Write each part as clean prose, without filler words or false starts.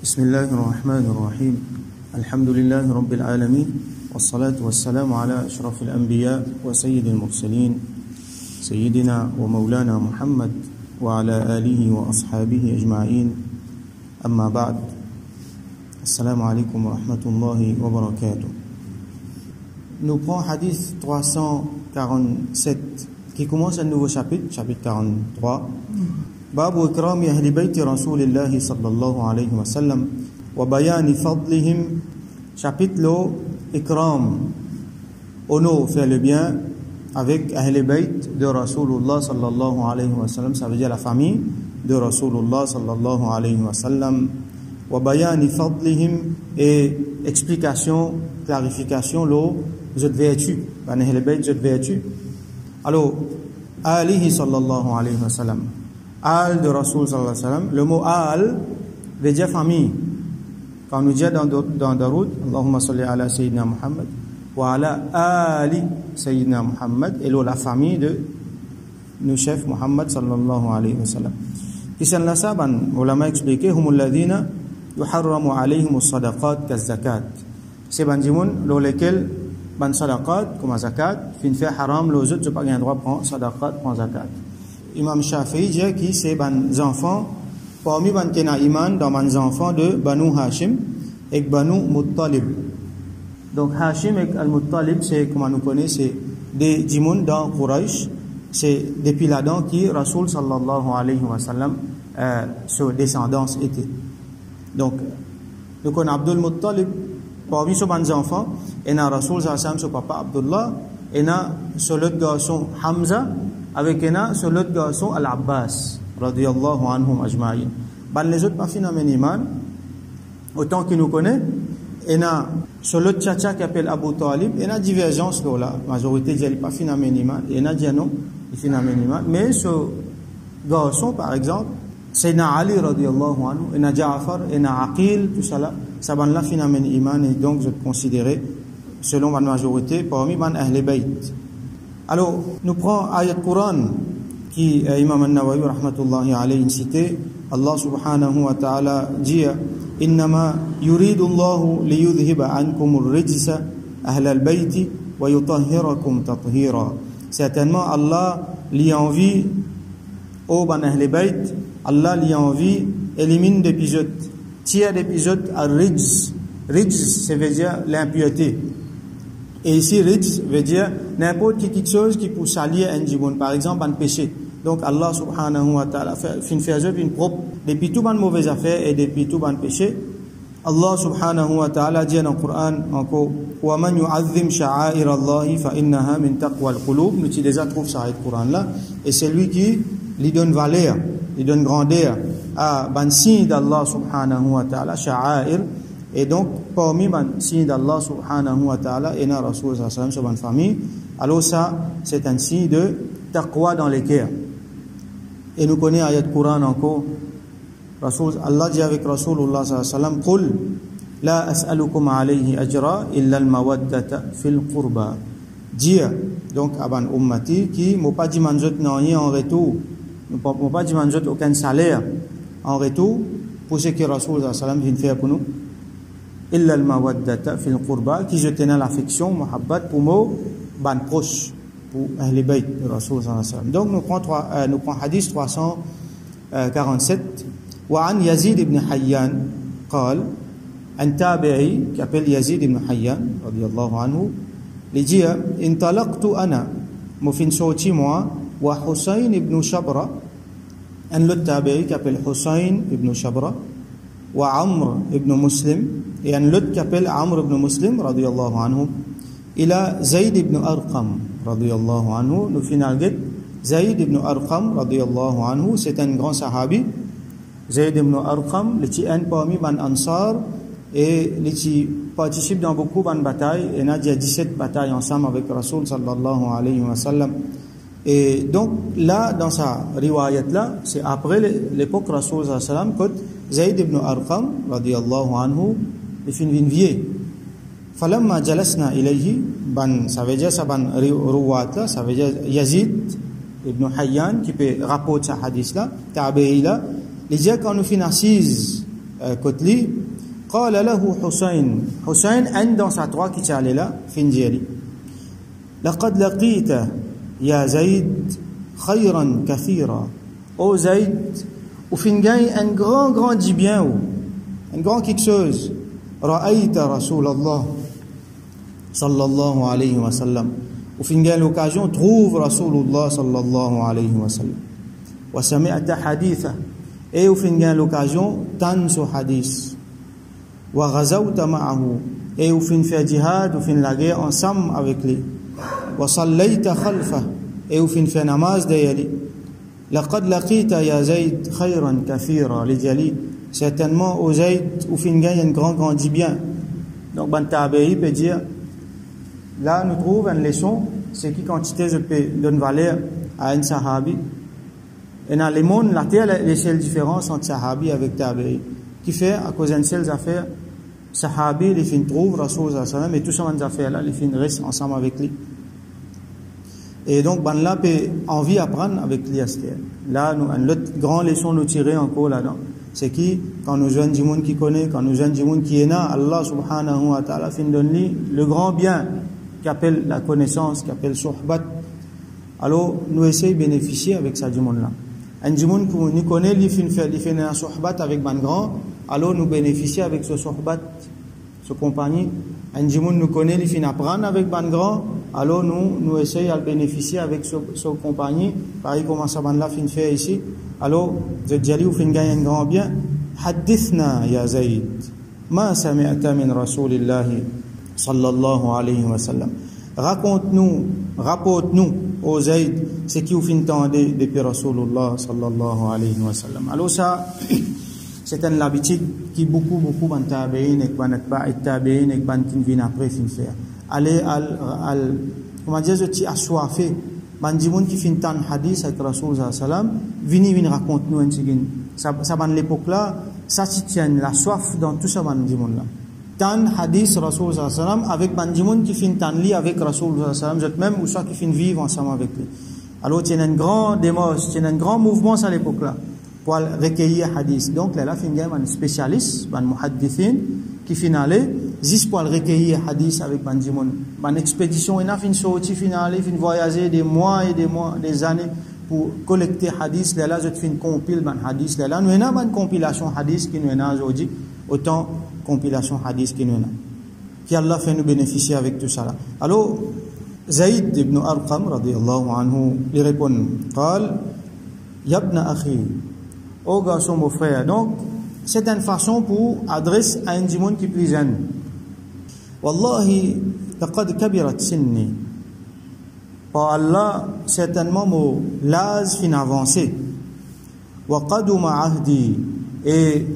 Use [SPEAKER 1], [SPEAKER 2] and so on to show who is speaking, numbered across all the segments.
[SPEAKER 1] بسم الله الرحمن الرحيم الحمد لله رب العالمين والصلاة والسلام على أشرف الأنبياء وسيد المرسلين سيدنا ومولانا محمد وعلى آله وأصحابه أجمعين أما بعد السلام عليكم ورحمة الله وبركاته. Nous prenons hadith 347 qui commence un nouveau chapitre, chapitre 43. باب إكرام أهل بيت رسول الله صلى الله عليه وسلم وبيان فضلهم. Chapitre lo Ikram, honor, faire le bien avec Ahl Bayt de Rasulullah sallallahu alayhi wa sallam, ça veut dire la famille de Rasulullah sallallahu alayhi wa sallam. Wa bayani fadlihim, et explication, clarification lo zot vertu, ban Ahl Bayt zot vertu. Alors alihi sallallahu alayhi wa sallam, al de Rasul sallallahu alayhi wa sallam, le mot al veut dire famille. Quand on nous dit dans Daroud, Allahumma salli ala Sayyidina Muhammad wa ala ali Sayyidina Muhammad, et la famille de nos chefs Muhammad sallallahu alayhi wa sallam. Ici, la saban, ulama expliqué, humul ladhina yuharramu alayhim as-sadaqat kaz-zakat. C'est ban dimoun, lo lesquels ban sadaqat, comme zakat, fin fait haram, les autres, pas gain droit prendre sadaqat, prendre zakat. Imam Shafi'i dit que c'est ban enfants, parmi ban kena iman dans ban enfants de Banu Hashim et Banu Muttalib. Donc Hashim et Al-Muttalib, c'est, comme on nous connaît, c'est des dimoun dans Quraysh, c'est depuis là-dedans qui Rasul sallallahu alayhi wa sallam, sa descendance était. Donc, nous connaissons Abdul Muttalib, parmi ses ban enfants, et na Rasul sallallahu alayhi wa sallam, son papa Abdullah, et na son l'autre garçon Hamza, avec son l'autre garçon Al-Abbas radiyallahu anhum ajma'in. Ben les autres pas finalement iman, autant qu'ils nous connaissent, et na sur l'autre tchatcha qui appelle Abu Talib, et na divergence là, la majorité dit pas finalement iman, et na dit non, il finalement iman. Mais ce garçon par exemple, Sayyidina Ali radiyallahu anhu, et na Ja'far, et na Aqil, tout ça là, ça ban la finalement iman, et donc je considérais selon ma majorité parmi ban Ahl Bayt. Alors, nous prenons ayat Quran qui Imam An-Nawawi rahmatullahi alayhi cité. Allah subhanahu wa ta'ala dit innama yuridu Allahu liyudhhiba ankum ar-rijsa ahl al-bayt wa yutahhirakum tathira. Certainement Allah lui envie au ban ahl bayt, Allah lui envie élimine d'épisodes, tire d'épisodes ar-rijs. Rijs, ça veut dire l'impureté. Et ici, rijs veut dire n'importe quelque chose qui peut salir un djibon, par exemple un péché. Donc Allah subhanahu wa ta'ala fait une propre depuis tout ban mauvaises affaires et depuis tout ban péché. Allah subhanahu wa ta'ala dit dans le Coran encore wa man yu'azzim sha'air Allah fa innaha min taqwa al-qulub. Nous déjà trouve ça dans le Coran là, et c'est lui qui lui donne valeur, lui donne grandeur à ban signe d'Allah subhanahu wa ta'ala, sha'air. Et donc, parmi les signes d'Allah subhanahu wa ta'ala, et na Rasul sallallahu alayhi wa sallam sur ma famille, alors ça, c'est un signe de taqwa dans les cœurs. Et nous connaissons ayat Quran encore. Allah dit avec Rasulullah sallallahu alayhi wa sallam, Qul la as'alukum alayhi ajra illa al-mawaddata fil qurba. Dire, donc, à ban ummati, qui m'ont pas dit manjot non rien en retour, m'ont pas dit manjot aucun salaire en retour, pour ce que Rasulullah sallallahu alayhi wa sallam vient faire pour nous. Illa al-mawaddata fil qurba, qui je tenais l'affection, muhabbat, pour moi, ban proche, pour Ahl Bayt de Rasul sallallahu alayhi wa sallam. Donc, nous prenons hadith 347. Wa an Yazid ibn Hayyan, قال, un tabi'i, qui appelle Yazid ibn Hayyan, radiyallahu anhu, il dit, intalaqtu ana, mufin sauti moi, wa Hussein ibn Shabra, un autre tabi'i qui appelle Hussein ibn Shabra, wa Amr ibn Muslim, et un autre qui appelle Amr ibn Muslim radiyallahu anhu, ila Zayd ibn Arqam radiyallahu anhu. Nous finalisons Zayd ibn Arqam radiyallahu anhu, c'est un grand sahabi. Zayd ibn Arqam, il est un parmi les Ansar, et il participe dans beaucoup de batailles, et il a 17 batailles ensemble avec Rasul sallallahu alayhi wa sallam. Et donc là, dans sa riwayat là, c'est après l'époque Rasul sallallahu alayhi wa sallam, que Zayd ibn Arqam radiyallahu anhu, il finit vieux. Falamma jalasna ilayhi, ça veut dire ça ban ruwat là, ça veut dire Yazid ibn Hayyan qui peut rapporter ce hadith là, tabi'i là, il dit quand nous finissons assise Kotli, قال له حسين عند dans sa droite qui est allé là, fin d'yali. لقد لقيت يا زيد خيرا كثيرا. Oh Zayd, ou fin gagne un grand dit bien ou un grand quelque chose. رأيت رسول الله صلى الله عليه وسلم. Ou fin gagne l'occasion trouve Rasulullah صلى الله عليه وسلم. وسمعت حديثه. Et ou fin gagne l'occasion tan ce hadith. وغزوت معه. Et ou fin fait jihad ou fin la guerre ensemble avec lui. وصليت خلفه. Et ou fin fait namaz derrière lui. لقد لقيت يا زيد خيرا كثيرا. Les diali certainement au Zayd ou fin gagne un grand dit bien. Donc ban tabi'i peut dire là nous trouve une leçon, c'est qui quantité je peux donner valeur à un sahabi. Et dans le monde la terre les seules différences entre sahabi avec tabi'i qui fait à cause d'une seule affaire sahabi les fin trouve Rasul sallallahu alayhi wa sallam et tout ça les affaires là les fin restent ensemble avec lui. Et donc, ben là, peut envie apprendre avec l'IASTR. Là, nous, une autre grande leçon nous tirer encore là-dedans. C'est qui, quand nous jeunes du monde qui connaît, quand nous jeunes du monde qui est là, Allah subhanahu wa ta'ala fin donne le grand bien, qui appelle la connaissance, qui appelle suhbat. Alors, nous essayons de bénéficier avec ça du monde-là. Un du monde qui nous connaît, il fait un suhbat avec ban grand, alors nous bénéficions avec ce suhbat, ce compagnie. Un du monde nous connaît, il fait apprendre avec ban grand, alors nous essayons de bénéficier avec ce compagnie, pareil comme ça là fin fait ici. Alors je dis ou fin gagne un grand bien. Hadithna ya Zayd ma sami'ta min Rasulillah sallallahu alayhi wa sallam. Raconte-nous, rapporte-nous au Zayd ce qui vous fin tendez depuis Rasulullah sallallahu alayhi wa sallam. Alors ça c'est une habitude qui beaucoup ban tabi'in et ban tabi'in et ban qui vient après fin faire. Aller comment dire je t'ai assoiffé ban dimoun qui fin tan hadith avec Rasul sallallahu alayhi wa sallam vini raconte nous un petit ça ban l'époque là ça tient la soif dans tout ça ban dimoun là tan hadith Rasul sallallahu alayhi wa sallam avec ban dimoun qui fin tan li avec Rasul sallallahu alayhi wa sallam je même ou soit qui fin vivre ensemble avec lui. Alors il y a un grand démos, il y a un grand mouvement à l'époque là pour recueillir hadith. Donc là fin gagne un spécialiste ban muhaddithin qui finale juste pour recueillir hadith avec ban dimoun ban expédition et na fin sorti finale fin voyager des mois et des années pour collecter hadith là je fin compile ban hadith là nous na ban compilation hadith qui nous na aujourd'hui autant compilation hadith qui nous na qui Allah fait nous bénéficier avec tout ça là. Alors Zayd ibn Arqam radiyallahu anhu lui répond قال يا ابن أخي ô garçon mon frère. Donc c'est une façon pour adresser à un dimoun qui est plus jeune. Wallahi laqad kabirat sinni. Par Allah certainement mon l'âge fin avancé. Wa qaduma ahdi. Et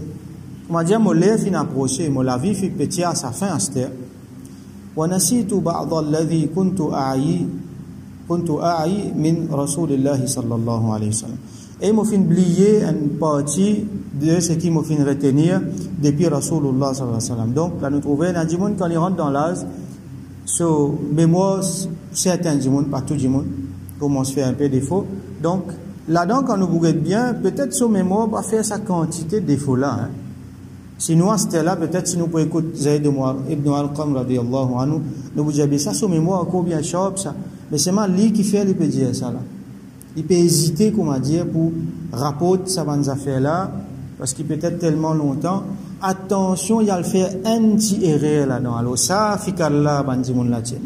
[SPEAKER 1] comment dire mon l'air fin approché, mon la vie fin petit à sa fin à cette heure. Wa nasitu ba'd alladhi kuntu a'yi min Rasulillah sallallahu alayhi wa sallam. Et m'a fait oublier une partie de ce qui m'a fait retenir depuis Rasulullah sallallahu alayhi wa sallam. Donc là nous trouvons un djimoun quand il rentre dans l'âge ce mémoire certains djimoun pas tout djimoun commence à faire un peu défaut. Donc là-dedans quand nous bouguette bien peut-être ce mémoire va faire sa quantité de défaut là hein. Sinon c'était là peut-être si nous pouvons écouter Zayd ibn Arqam radiyallahu anhu nous vous dire ça ce mémoire encore bien sharp ça mais c'est mal lui qui fait il peut dire ça là. Il peut hésiter, comment dire, pour rapporter sa bonne affaire là, parce qu'il peut être tellement longtemps. Attention, il y a le fait un petit erreur là-dedans. Alors ça, fikalla, bandimoun là tiens.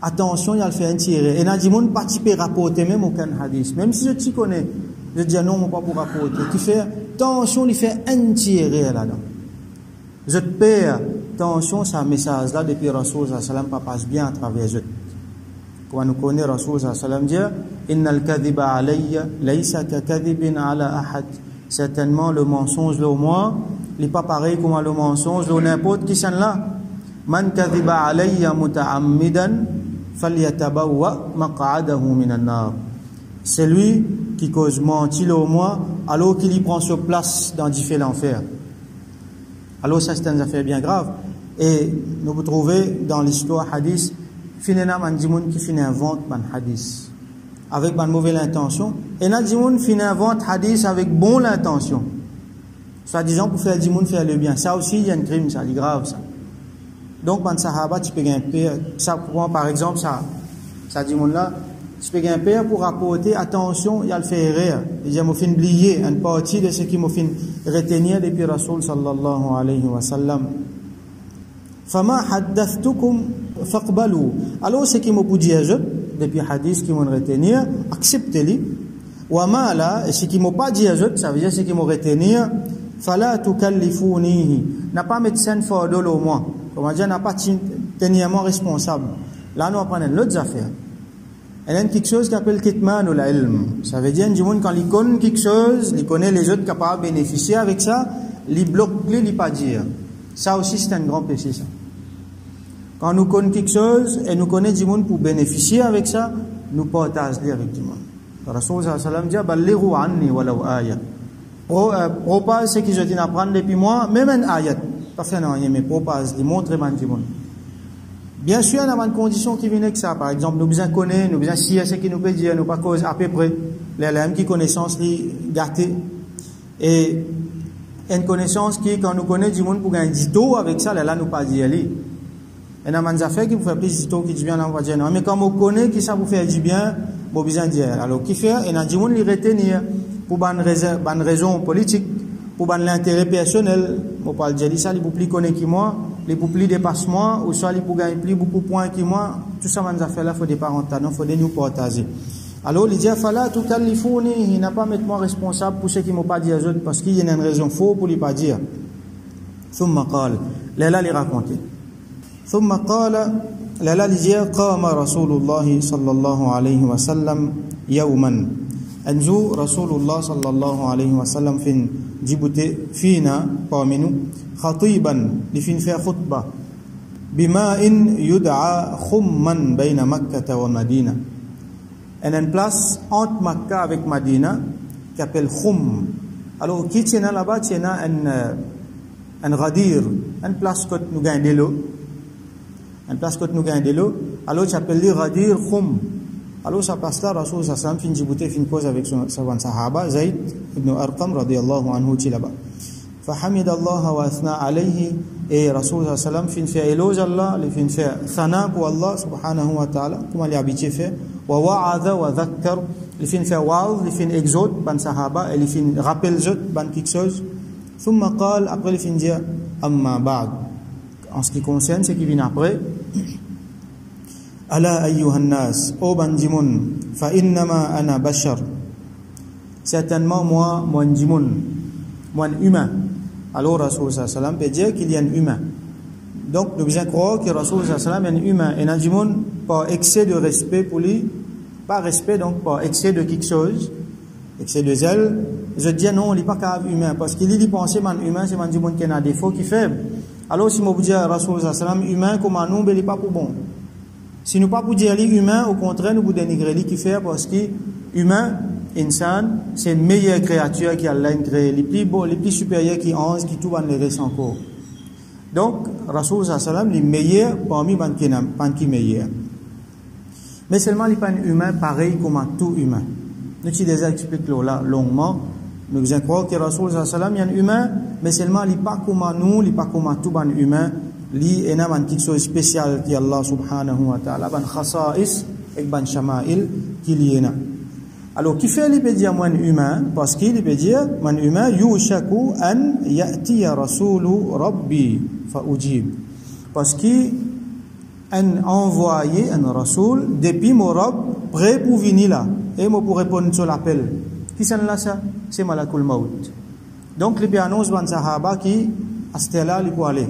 [SPEAKER 1] Attention, il y a le fait un petit erreur. Et nadimoun pas type rapporter même aucun hadith. Même si je t'y connais, je dis non, moi pas pour rapporter. Qui fait attention, il fait un petit erreur là-dedans. Je te perds, attention, ça message là depuis Rasul sallallahu alayhi wa sallam pas passe bien à travers je. Quand nous connaissons Rasul sallallahu alayhi wa sallam dire innal kadhiba alayya laysa ka kadhibin ala ahad. Certainement le mensonge là au moins il n'est pas pareil comme le mensonge de n'importe qui s'en là. Man kadhiba alayya muta'ammidan falyatabawwa maq'adahu minan nar. Celui qui cause mentir au moins alors qu'il y prend sa place dans différents enfers. Alors ça c'est une affaire bien grave et nous vous trouvez dans l'histoire hadith finalement un dimoun qui finit invente un hadith avec une mauvaise intention et un dimoun finit invente hadith avec bonne intention. Soi-disant pour faire du monde faire le bien. Ça aussi, il y a un crime, ça, c'est grave, ça. Donc, quand sahaba, tu peux gagner ça, par exemple, ça dit monde là, tu peux gagner père pour apporter attention, il y a le fait rire. Il y a m'offin oublier une partie de ce qui m'offin retenir depuis Rasul sallallahu alayhi wa sallam. Fama haddathtukum faqbalu. Alors, ce qui m'a dit depuis hadith qui m'ont retenir, acceptez-le. Wa ma la, ce qui m'a pas dit ça veut dire ce qui m'a retenir, fala tukallifunihi. N'a pas médecin fort de l'eau moi. Comment dire, n'a pas tenir-moi responsable. Là, nous apprenons l'autre affaire. Il y a quelque chose qui appelle kitman ou la ilm. Ça veut dire, quand il connaît quelque chose, il connaît les autres capables de bénéficier avec ça, il bloque, il pas dire. Ça aussi, c'est un grand péché, ça. Quand nous connaissons quelque chose, et nous connaissons du monde pour bénéficier avec ça, nous partageons avec du monde. Rasul sallallahu alayhi wa sallam dit, ballighu anni walau ayat. Propage ce que je t'ai apprendre depuis moi, même un ayat. Pas faire rien, mais propage, il montre man du monde. Bien sûr, il y a une condition qui vient avec ça. Par exemple, nous besoin connaître, nous besoin si ce qui nous peut dire, nous pas cause à peu près. Les mêmes qui connaissance les gâter. Et une connaissance qui, quand nous connaissons du monde pour gagner du taux avec ça, là, nous pas dire lui. Et dans les affaires qui vous fait plus du taux qui dit bien, on va dire non. Mais quand on connaît qui ça vous fait du bien, vous besoin dire. Alors, qui fait? Et dans du monde, les retenir pour une raison politique, pour l'intérêt personnel. On parle de ça, les pour plus connaître qui moi. Les pour plus dépassent moi, ou soit les pour gagner plus beaucoup de points que moi, tout ça, ces affaires-là, il faut des parentages, il faut des nous partager. Alors, il dit, fala tu kallifuni, il n'a pas mettre moi responsable pour ceux qui m'ont pas dit aux autres, parce qu'il y a une raison faux pour lui pas dire. Thumma qal, là, il raconte. Thumma qala, là, il dit, qama Rasulullah sallallahu alayhi wa sallam, yawman. Un jour, Rasulullah sallallahu alayhi wa sallam fin Djibouti, fina, parmi nous, khatiban, li fin faire khutbah, bima'in yud'a khumman bayna Makkah wa Madina. Il y a une place entre Makkah avec Madina qui s'appelle Khum. Alors, qui tient là-bas, tient un ghadir, une place que nous gagnons de l'eau. Une place que nous gagnons de l'eau. Alors, il s'appelle le ghadir Khum. Alors, ça passe là, Rasul sallallahu alayhi wa sallam, fin Djibouti, fin cause avec son sahaba, Zayd ibn Arqam, radiyallahu anhu, ti là-bas. فحمد الله واثنى عليه et Rasul sallallahu alayhi wa sallam fin fait éloge Allah, il fin fait thana pour Allah subhanahu wa ta'ala, comme il a habitué fait, wa wa'adha wa dhakkar, il fin fait wa'adh, il fin exhorte ban sahaba, il fin rappelle ban quelque chose. Thumma qal, après il fin dire amma ba'd. En ce qui concerne ce qui vient après, ala ayyuhan nas, o bandimun, fa innama ana bashar. Certainement moi ndimun, moi humain. Alors Rasul sallallahu alayhi wa sallam peut dire qu'il y a un humain. Donc nous devons croire que Rasul sallallahu alayhi wa sallam est un humain. Et dans le monde, par excès de respect pour lui, pas respect donc par excès de quelque chose, excès de zèle, je dis non, il n'est pas capable humain. Parce qu'il dit penser man humain, c'est man du monde qui a des défauts, qui est faible. Alors si moi vous dis Rasul sallallahu alayhi wa sallam humain, comme nous, il n'est pas pour bon. Si nous pas pour dire lui humain, au contraire, nous vous dénigrer lui qui fait parce que humain, insan, c'est une meilleure créature qui Allah a créé, les plus beaux, les plus supérieurs qui ont, qui tout va le reste encore. Donc, Rasul sallallahu alayhi wa sallam, les meilleurs parmi les qui meilleurs. Mais seulement les pas humains pareil comme tout humain. Nous qui déjà expliqué là longuement, nous devons croire que Rasul sallallahu alayhi wa sallam, il y a un humain, mais seulement les pas comme nous, les pas comme tout ban humain, li ena man quelque chose spécial qui Allah subhanahu wa ta'ala ban khasa'is et ban shama'il qui li ena. Alors, qui fait l'ipédia moins humain? Parce qu'il peut dire, moins humain, yushaku an ya'tiya rasulu rabbi fa ujib. Parce qu'il a envoyé un rasoul depuis mon Rabb, prêt pour venir là. Et moi pour répondre sur l'appel. Qui s'en là ça? C'est Malakul Maut. Donc, il peut annoncer ban sahaba qui, à ce là, il peut aller.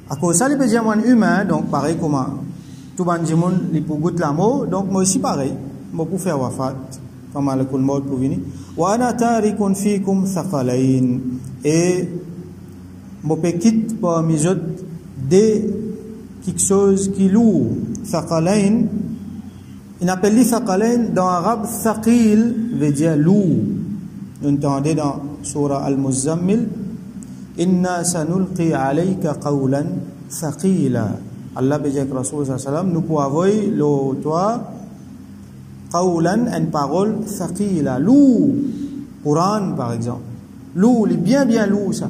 [SPEAKER 1] À cause de ça, il peut dire moins humain, donc pareil comme tout ban jimoun, il peut goûter la mort, donc moi aussi pareil. Moi pour faire wafat. Comme Malakul Maut pour venir. Wa ana tarikun fikum thaqalain. Et mon petit parmi eux des quelque chose qui lourd. Thaqalain. Il appelle les thaqalain dans l'arabe thaqil veut dire lourd. Nous entendons dans surah Al-Muzammil, inna sanulqi alayka qawlan thaqila. Allah veut dire que Rasul sallallahu alayhi wa sallam nous pouvons avoir le toi qawlan, une parole thaqila, lourd. Quran par exemple. Lourd, il est bien lourd ça.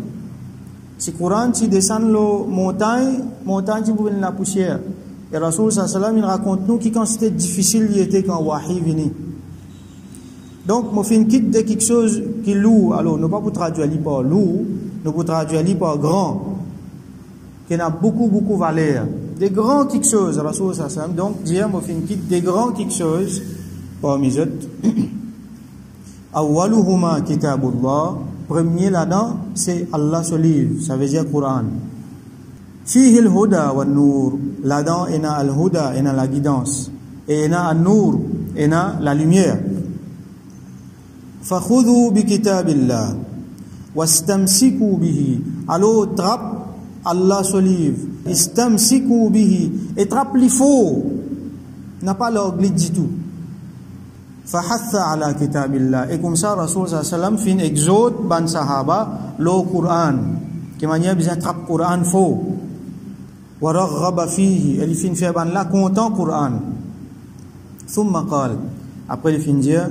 [SPEAKER 1] Si le Coran, tu descends la montagne, tu peux la poussière. Et Rasoul sallam, il raconte nous quand c'était difficile, il était quand Wahi venait. Donc, je fais une kit de quelque chose qui est lourd. Alors, nous ne pouvons pas traduire par lourd, nous pouvons traduire par grand, qui a beaucoup de valeur. Des grands quelque chose, Rasoul sallam. Donc, dire, je fais une kit des grands quelque chose parmi eux. Awwaluhuma kitabullah. Premier là-dedans, c'est Allah ce livre, ça veut dire Coran. Fihi al-huda wa nur. Là-dedans, il y a al-huda, il y a la guidance. Et il y a al-nur, il y a la lumière. Fakhudhu bi kitabillah. Wastamsiku bihi. Alors, trappe Allah ce livre. Istamsiku bihi. Et trappe les faux. N'a pas l'anglais du tout. Fahatha ala kitabillah. Et comme ça, Rasoul sallam fin exhorte ban sahaba le Coran. Qui manière bien trappe Coran faux. Wa raghaba fihi. Et il fin fait ban la content Coran. Thumma qal. Après il fin dire,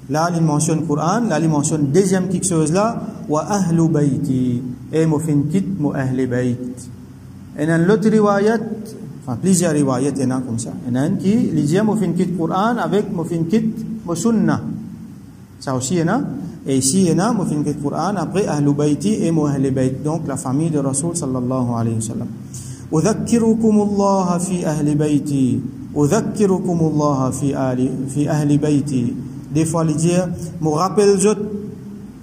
[SPEAKER 1] là il mentionne Coran, là il mentionne deuxième quelque chose là, wa ahlu bayti. Et mo fin kit mo ahli bayt. Et dans l'autre riwayat, enfin plusieurs riwayat il y en a comme ça. Il y en a un qui dit mo fin kit Coran avec mo fin kit mo sunna. Ça aussi il y en a. Et ici il y en a mo fin kit Coran après ahlu bayti et mo ahli bayt. Donc la famille de Rasoul sallallahu alayhi wa sallam. أذكركم الله في أهل بيتي أذكركم الله في أهل بيتي. Des fois il dit me rappelle je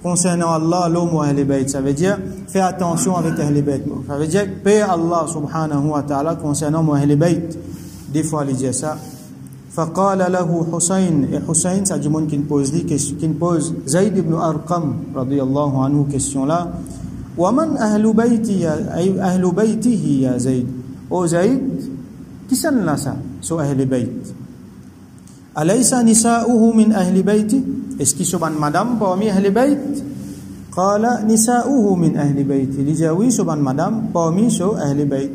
[SPEAKER 1] concernant Allah l'homme ou Ahl Bayt. Ça veut dire fais attention avec Ahl Bayt. Ça veut dire paix Allah subhanahu wa ta'ala concernant Ahl Bayt. Des fois il dit ça. فقال له حسين. Et Hussein ça dit monde qui pose Zayd ibn Arqam radiyallahu anhu question là. ومن أهل بيتي أهل بيته يا زيد. أو زيد qui sont là ça sur أهل بيت. أليس نساؤه من أهل بيتي. Est-ce qu'ils sont madame parmi أهل بيت. قال نساؤه من أهل بيتي. لجاوي سبحان madame parmi سو أهل بيت.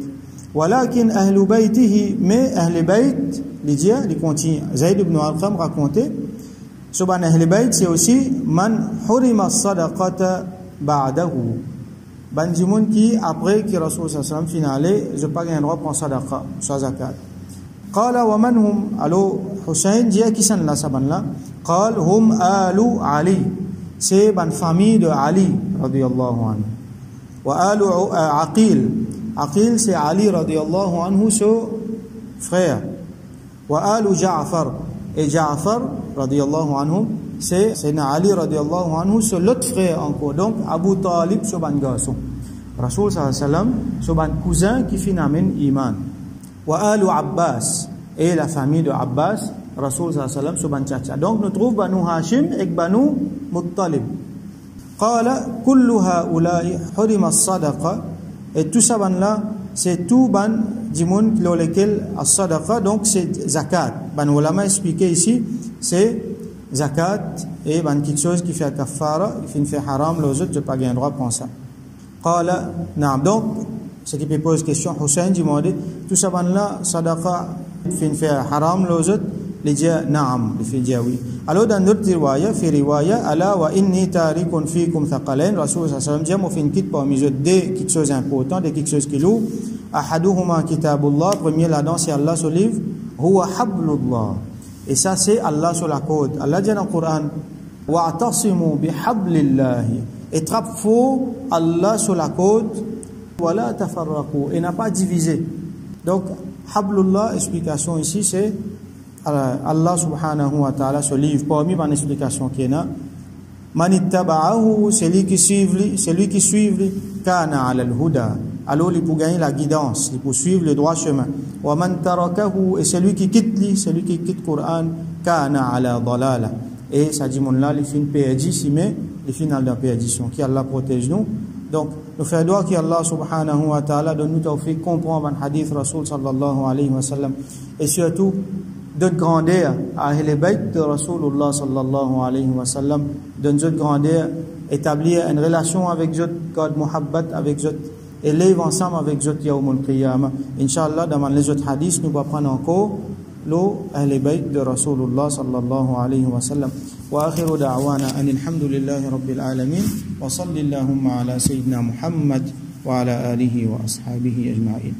[SPEAKER 1] ولكن أهل بيته mais أهل بيت لجا li continue Zayd ibn Arqam raconté سبحان أهل بيت c'est aussi من حرم الصدقة بعده. Bandimoun qui après que Rasoul sallam finalé je pas gain droit pour sadaqa soit zakat. Qala wa man hum. Alors Hussein dit qui sont là saban là. Qal hum alu Ali. C'est ban famille de Ali radiyallahu anhu. Wa alu Aqil. Aqil c'est Ali radiyallahu anhu son frère. Wa alu Ja'far. Et Ja'far radiyallahu anhu c'est Ali radiyallahu anhu c'est l'autre frère encore. Donc Abu Talib c'est ban garçon. Rasoul sallam c'est ban cousin qui finalement iman. Wa alu Abbas. Et la famille de Abbas Rasoul sallam c'est ban tchatcha. Donc nous trouve Banu Hashim et Banu Muttalib. Qala kullu haula'i hurima as-sadaqa. Et tout ça ban là c'est tout ban dimoun dans lequel as-sadaqa donc c'est zakat. Ban ulama expliqué ici c'est zakat et ban quelque chose qui fait kafara, qui fait haram, les autres n'ont pas gain droit pour ça. Qala na'am. Donc ce qui peut poser question Hussein demandé tout ça ban là sadaqa fait haram, les autres les dit na'am, les fait dire oui. Alors dans d'autres riwaya ala wa inni tarikun fikum thaqalain. Rasul sallallahu alayhi wa sallam dit fait parmi eux des quelque chose important, des quelque chose qui lourd. Ahaduhuma kitabullah. Premier là-dedans c'est Allah ce livre. Huwa hablullah. Et ça c'est Allah sur la côte. Allah dit dans le Coran wa'tasimu bihablillahi. Et trappe faux Allah sur la côte wala tafarraqu. Et n'a pas divisé. Donc hablullah explication ici c'est Allah subhanahu wa ta'ala ce livre. Parmi mon explication qui est là man ittaba'ahu celui qui suit kana ala al-huda. Alors il peut gagner la guidance, il peut suivre le droit chemin. Wa man tarakahu. Et celui qui quitte Coran kana ala dalala. Et ça dit mon là il fin perdu si mais il final de perdition. Qui Allah protège nous. Donc nous faisons droit que Allah subhanahu wa ta'ala donne nous tawfiq comprendre un hadith Rasoul sallallahu alayhi wa sallam et surtout de grandeur à Ahl Bayt de Rasulullah sallallahu alayhi wa sallam, de notre grandeur établir une relation avec eux, God muhabbat avec eux, et vivre ensemble avec eux yawmul qiyamah. Inch'Allah dans les autres hadiths nous va prendre encore l'eau Ahl Bayt de Rasulullah sallallahu alayhi wa sallam. وآخر دعوانا أن الحمد لله رب العالمين وصل اللهم على سيدنا محمد وعلى آله وأصحابه أجمعين.